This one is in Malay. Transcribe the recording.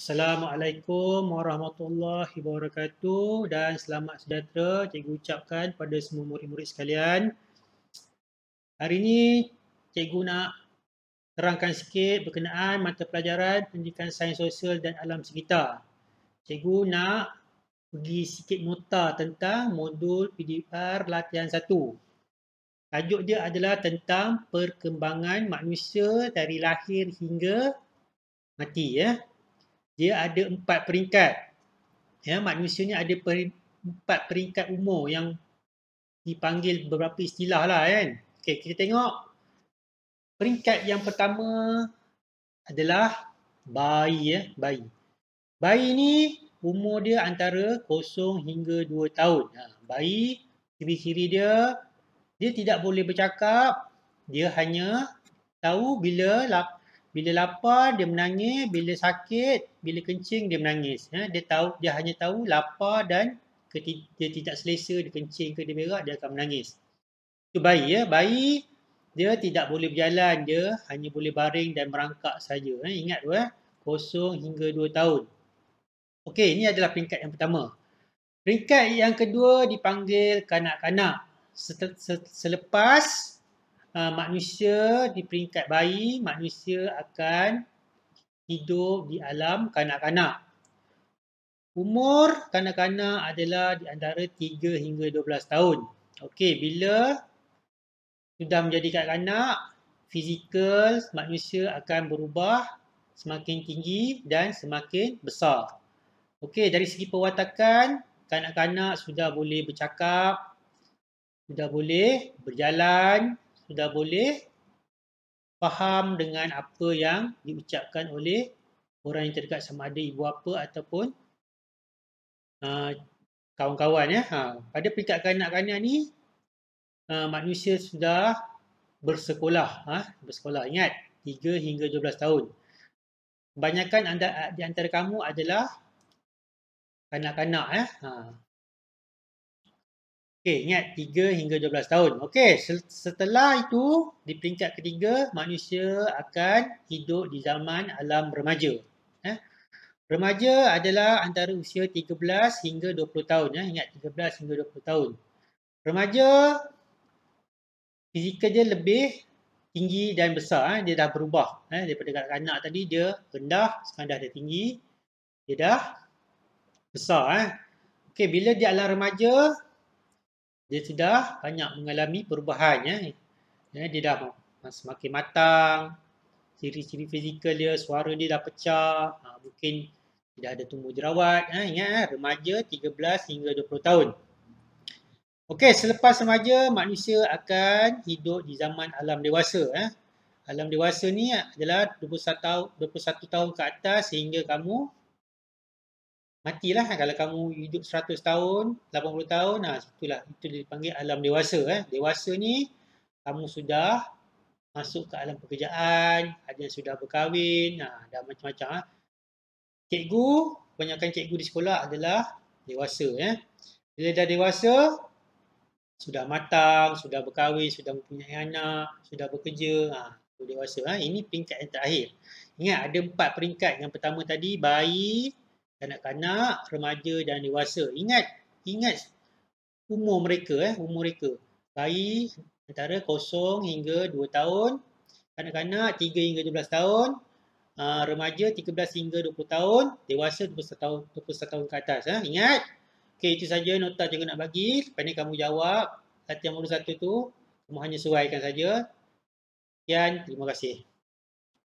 Assalamualaikum warahmatullahi wabarakatuh dan selamat sejahtera cikgu ucapkan pada semua murid-murid sekalian. Hari ini cikgu nak terangkan sikit berkenaan mata pelajaran pendidikan sains sosial dan alam sekitar. Cikgu nak bagi sikit nota tentang modul PDR latihan 1. Tajuk dia adalah tentang perkembangan manusia dari lahir hingga mati ya. Dia ada 4 peringkat. Ya, manusia ni ada 4 peringkat umur yang dipanggil beberapa istilah lah kan. Okey, kita tengok peringkat yang pertama adalah bayi ya, bayi. Bayi ni umur dia antara 0 hingga 2 tahun. Bayi ciri-ciri dia tidak boleh bercakap, dia hanya tahu bila lapar dia menangis, bila sakit, bila kencing dia menangis. Dia hanya tahu lapar dan dia tidak selesa, dia kencing ke dia berak, dia akan menangis. Itu bayi ya. Bayi dia tidak boleh berjalan, dia hanya boleh baring dan merangkak saja. Ingat tu 0 hingga 2 tahun. Okey, ini adalah peringkat yang pertama. Peringkat yang kedua dipanggil kanak-kanak. Selepas manusia di peringkat bayi, manusia akan hidup di alam kanak-kanak. Umur kanak-kanak adalah di antara 3 hingga 12 tahun. Okey, bila sudah menjadi kanak-kanak, fizikal manusia akan berubah semakin tinggi dan semakin besar. Okey, dari segi perwatakan, kanak-kanak sudah boleh bercakap, sudah boleh berjalan, sudah boleh faham dengan apa yang diucapkan oleh orang yang terdekat, sama ada ibu bapa ataupun kawan-kawan ya. Pada peringkat kanak-kanak ni manusia sudah bersekolah. Bersekolah, ingat 3 hingga 12 tahun. Kebanyakan di antara kamu adalah kanak-kanak ya. Okey, ingat 3 hingga 12 tahun. Okey, setelah itu di peringkat ketiga manusia akan hidup di zaman alam remaja. Remaja adalah antara usia 13 hingga 20 tahun ya. Ingat 13 hingga 20 tahun. Remaja fizikal dia lebih tinggi dan besar. Dia dah berubah. Daripada kanak-kanak tadi dia rendah, sekarang dah tinggi. Dia dah besar. Okey, bila dia alam remaja, dia sudah banyak mengalami perubahan. Dia dah semakin matang. Ciri-ciri fizikal dia, suara dia dah pecah. Mungkin dia ada tumbuh jerawat. Ingat remaja 13 hingga 20 tahun. Okey, selepas remaja, manusia akan hidup di zaman alam dewasa. Alam dewasa ni adalah 21 tahun ke atas sehingga kamu matilah. Kalau kamu hidup 100 tahun, 80 tahun, itu dipanggil alam dewasa. Dewasa ni kamu sudah masuk ke alam pekerjaan, ada yang sudah berkahwin, dah macam-macam. Cikgu, kebanyakan cikgu di sekolah adalah dewasa. Bila dah dewasa, sudah matang, sudah berkahwin, sudah mempunyai anak, sudah bekerja, itu dewasa. Ini peringkat yang terakhir. Ingat ada 4 peringkat. Yang pertama tadi bayi, kanak-kanak, remaja dan dewasa. Ingat umur mereka. Bayi antara 0 hingga 2 tahun, kanak-kanak 3 hingga 12 tahun, remaja 13 hingga 20 tahun, dewasa 21 tahun ke atas. Ingat. Okey, itu saja nota cikgu nak bagi. Lepas ni kamu jawab latihan modul 1 tu. Kamu hanya sesuaikan saja. Sekian, terima kasih.